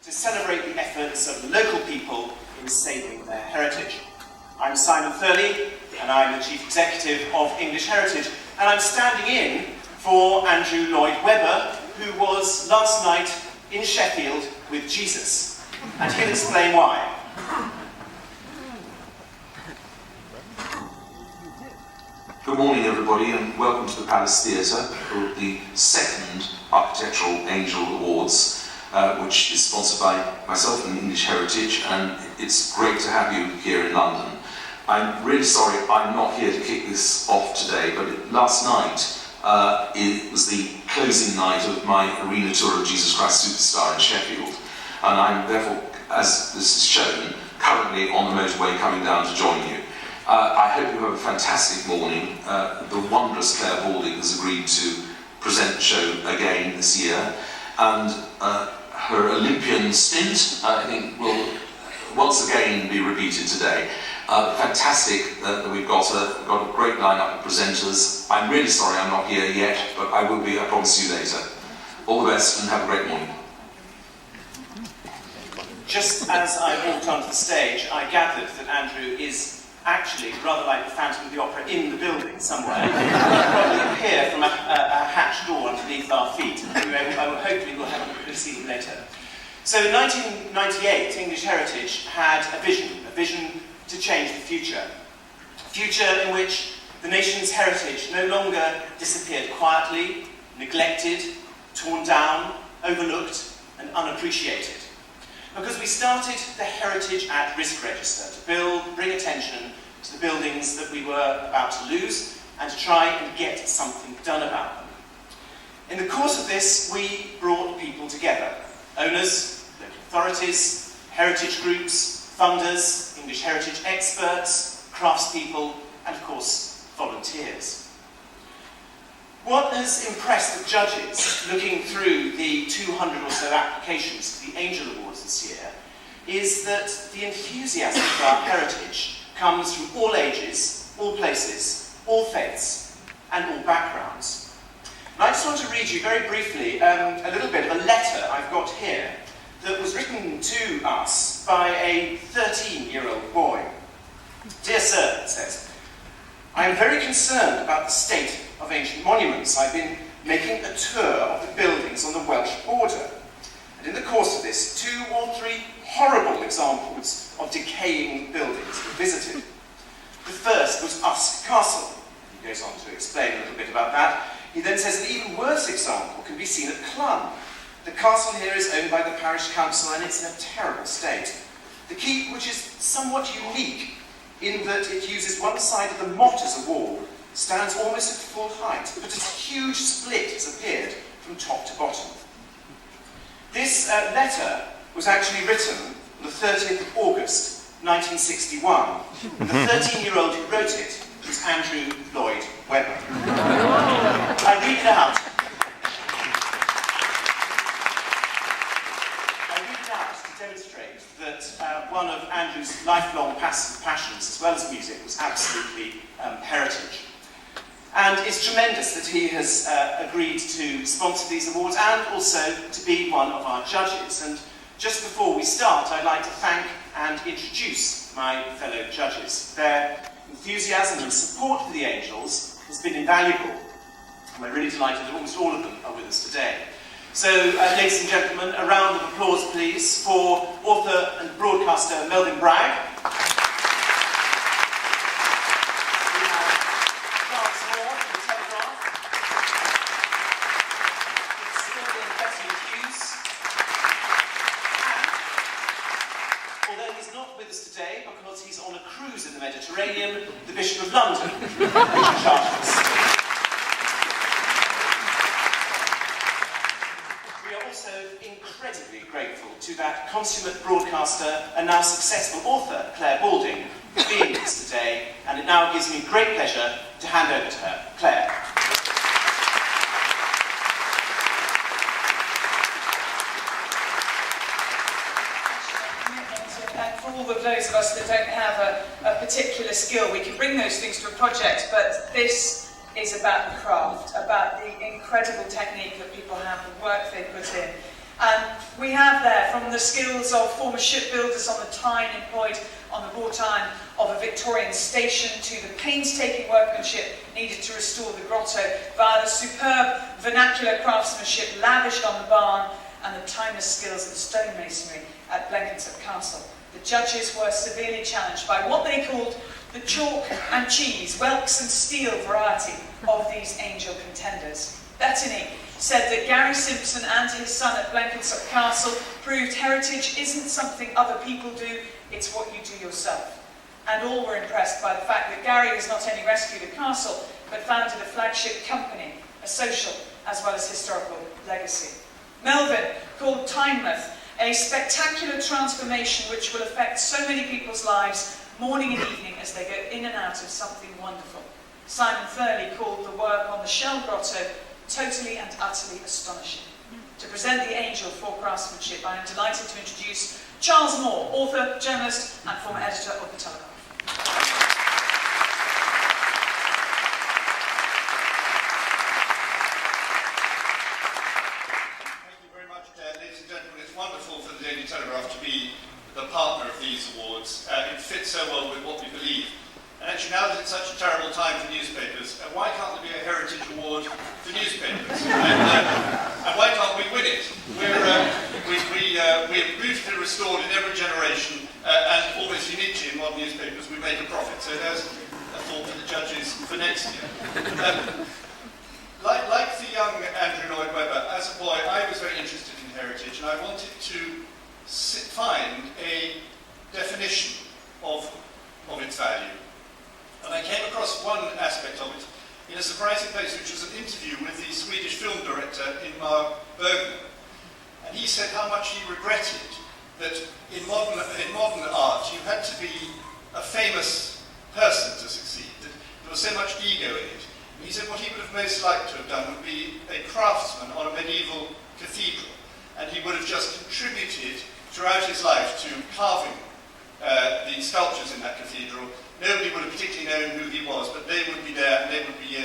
to celebrate the efforts of the local people in saving their heritage. I'm Simon Thurley, and I'm the Chief Executive of English Heritage, and I'm standing in for Andrew Lloyd Webber, who was last night in Sheffield with Jesus, and he'll explain why. Good morning, everybody, and welcome to the Palace Theatre for the second Architectural Angel Awards, which is sponsored by myself and English Heritage, and it's great to have you here in London. I'm really sorry I'm not here to kick this off today, but last night it was the closing night of my arena tour of Jesus Christ Superstar in Sheffield, and I'm therefore, as this is shown, currently on the motorway coming down to join you. I hope you have a fantastic morning. The wondrous Claire Balding has agreed to present the show again this year, and her Olympian stint, I think, will once again be repeated today. Fantastic that we've got a great lineup of presenters. I'm really sorry I'm not here yet, but I will be, I promise you later. All the best and have a great morning. Just as I walked onto the stage, I gathered that Andrew is actually rather like the Phantom of the Opera in the building somewhere. He'll probably appear from a hatched door underneath our feet. Hopefully we'll have a see him later. So in 1998, English Heritage had a vision to change the future. A future in which the nation's heritage no longer disappeared quietly, neglected, torn down, overlooked and unappreciated. Because we started the Heritage at Risk Register to bring attention to the buildings that we were about to lose and to try and get something done about them. In the course of this, we brought people together: owners, local authorities, heritage groups, funders, English heritage experts, craftspeople, and of course, volunteers. What has impressed the judges, looking through the 200 or so applications to the Angel Awards this year, is that the enthusiasm for our heritage comes from all ages, all places, all faiths, and all backgrounds. And I just want to read you very briefly a little bit of a letter I've got here that was written to us by a 13-year-old boy. "Dear sir," it says, "I am very concerned about the state of ancient monuments. I've been making a tour of the buildings on the Welsh border, and in the course of this, 2 or 3 horrible examples of decaying buildings were visited. The first was Usk Castle." He goes on to explain a little bit about that. He then says an even worse example can be seen at Clun. The castle here is owned by the parish council and it's in a terrible state. The keep, which is somewhat unique in that it uses one side of the motte as a wall, stands almost at full height, but a huge split has appeared from top to bottom. This letter was actually written on the 30th of August, 1961. And the 13-year-old who wrote it was Andrew Lloyd Webber. I read it out. To demonstrate that one of Andrew's lifelong passions, as well as music, was absolutely heritage. And it's tremendous that he has agreed to sponsor these awards and also to be one of our judges. And just before we start, I'd like to thank and introduce my fellow judges. Their enthusiasm and support for the Angels has been invaluable. And we're really delighted that almost all of them are with us today. So, ladies and gentlemen, a round of applause, please, for author and broadcaster Melvyn Bragg. The Bishop of London, Richard Shaftesbury. We are also incredibly grateful to that consummate broadcaster and now successful author, Claire Balding, for being with us today, and it now gives me great pleasure to hand over to her. Claire. For all of those of us that don't have a particular skill, we can bring those things to a project, but this is about the craft, about the incredible technique that people have, the work they put in. We have there, from the skills of former shipbuilders on the Tyne employed on the raw time of a Victorian station, to the painstaking workmanship needed to restore the grotto, via the superb vernacular craftsmanship lavished on the barn and the timeless skills of the stonemasonry at Blenkinsop Castle. The judges were severely challenged by what they called the chalk and cheese, whelks and steel variety of these angel contenders. Bettany said that Gary Simpson and his son at Blenkinsop Castle proved heritage isn't something other people do, it's what you do yourself. And all were impressed by the fact that Gary has not only rescued a castle, but founded a flagship company, a social as well as historical legacy. Melvin called Tynemouth a spectacular transformation which will affect so many people's lives morning and evening as they go in and out of something wonderful. Simon Thurley called the work on the Shell Grotto totally and utterly astonishing. To present the angel for craftsmanship, I am delighted to introduce Charles Moore, author, journalist and former editor of The Telegraph. Thank you very much, ladies and gentlemen. It's wonderful for the Daily Telegraph to be the partner of these awards. It fits so well with what we believe. And actually, now that it's such a terrible time for newspapers, why can't there be a heritage award for newspapers? And why can't we win it? We're beautifully restored in every generation, and almost uniquely in modern newspapers, we make a profit. So there's a thought for the judges for next year. Like the young Andrew Lloyd Webber, as a boy, I was very interested in heritage, and I wanted to find a definition of its value. And I came across one aspect of it in a surprising place, which was an interview with the Swedish film director Ingmar Bergman. And he said how much he regretted that in modern art you had to be a famous person to succeed, that there was so much ego in it. And he said what he would have most liked to have done would be a craftsman on a medieval cathedral, and he would have just contributed throughout his life to carving the sculptures in that cathedral. Nobody would have particularly known who he was, but they would be there, and they would be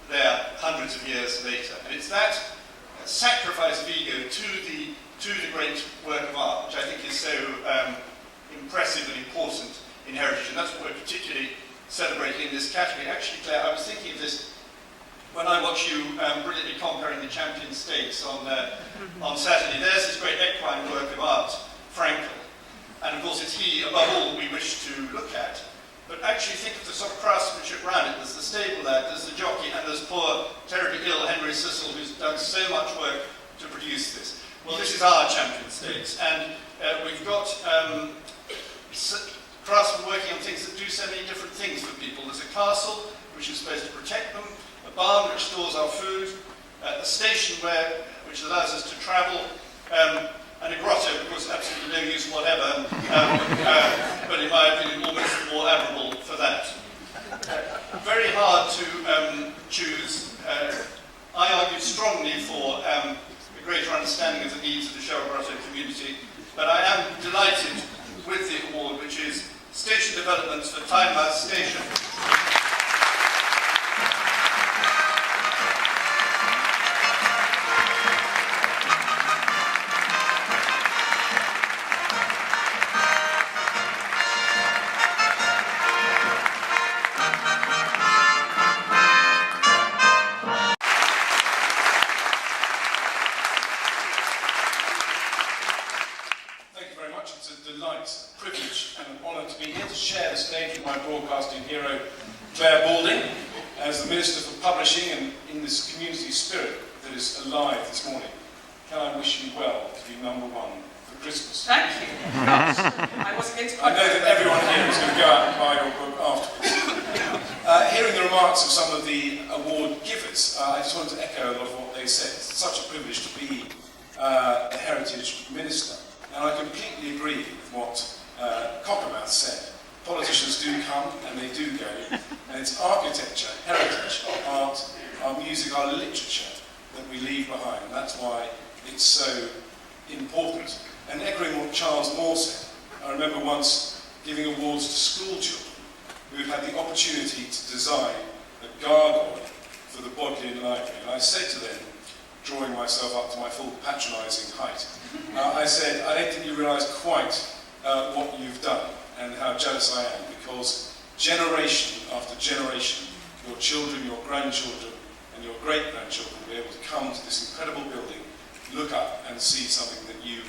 there hundreds of years later. And it's that sacrifice of ego to the great work of art, which I think is so impressive and important in heritage, and that's what we're particularly celebrating in this category. Actually, Claire, I was thinking of this when I watch you brilliantly conquering the Champion Stakes on Saturday. There's this great equine work of art, Frankel, and of course it's he, above all, we wish to look at. But actually think of the sort of craftsmanship around it. There's the stable there, there's the jockey, and there's poor, terribly ill Henry Cecil, who's done so much work to produce this. Well, this is our Champion Stakes, and we've got craftsmen working on things that do so many different things for people. There's a castle, which is supposed to protect them, a barn which stores our food, a station which allows us to travel, and a grotto, of course, absolutely no use whatever, but in my opinion, almost more admirable for that. Very hard to choose. I argue strongly for a greater understanding of the needs of the Shell Grotto community, but I am delighted with the award, which is Station Developments for Tynemouth Station. drawing myself up to my full patronising height. I said, I don't think you realise quite what you've done and how jealous I am, because generation after generation, your children, your grandchildren and your great-grandchildren will be able to come to this incredible building, look up and see something that you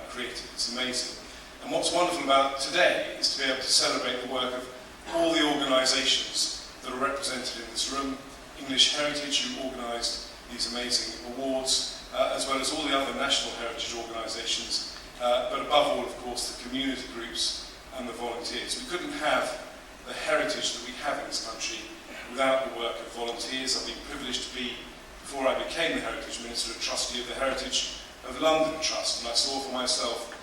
created. It's amazing. And what's wonderful about today is to be able to celebrate the work of all the organisations that are represented in this room. English Heritage, who organised these amazing awards, as well as all the other national heritage organisations, but above all, of course, the community groups and the volunteers. We couldn't have the heritage that we have in this country without the work of volunteers. I've been privileged to be, before I became the Heritage Minister, a trustee of the Heritage of London Trust, and I saw for myself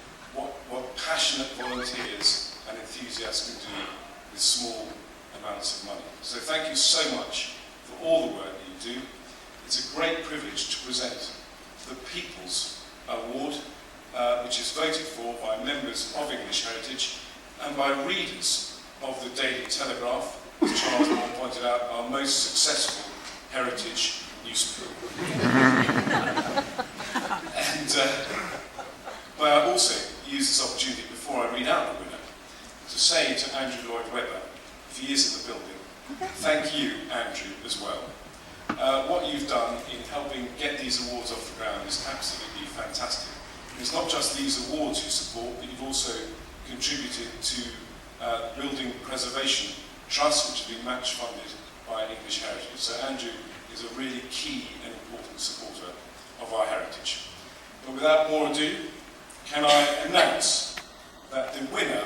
what passionate volunteers and enthusiasts can do with small amounts of money. So thank you so much for all the work that you do. It's a great privilege to present the People's Award, which is voted for by members of English Heritage and by readers of the Daily Telegraph, as Charles Moore pointed out, our most successful heritage newspaper. But I also use this opportunity, before I read out the winner, to say to Andrew Lloyd Webber, if he is in the building, thank you, Andrew, as well. What you've done in helping get these awards off the ground is absolutely fantastic. And it's not just these awards you support, but you've also contributed to Building Preservation Trust, which has been match funded by English Heritage. So Andrew is a really key and important supporter of our heritage. But without more ado, can I announce that the winner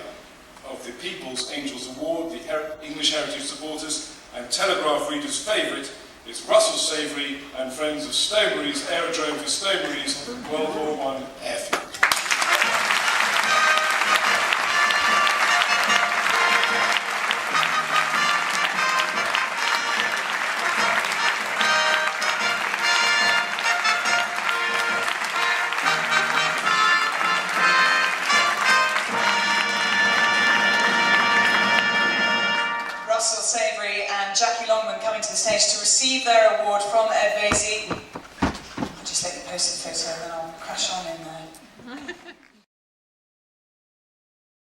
of the People's Angels Award, the English Heritage Supporters and Telegraph Readers' favourite, is Russell Savoury and friends of Stowberry's Aerodrome for Stowberry's World War I Airfield. Russell Savoury and Jackie Longman coming to the stage to receive their award from Ed Vasey. I'll just take the post-it photo and then I'll crash on in there.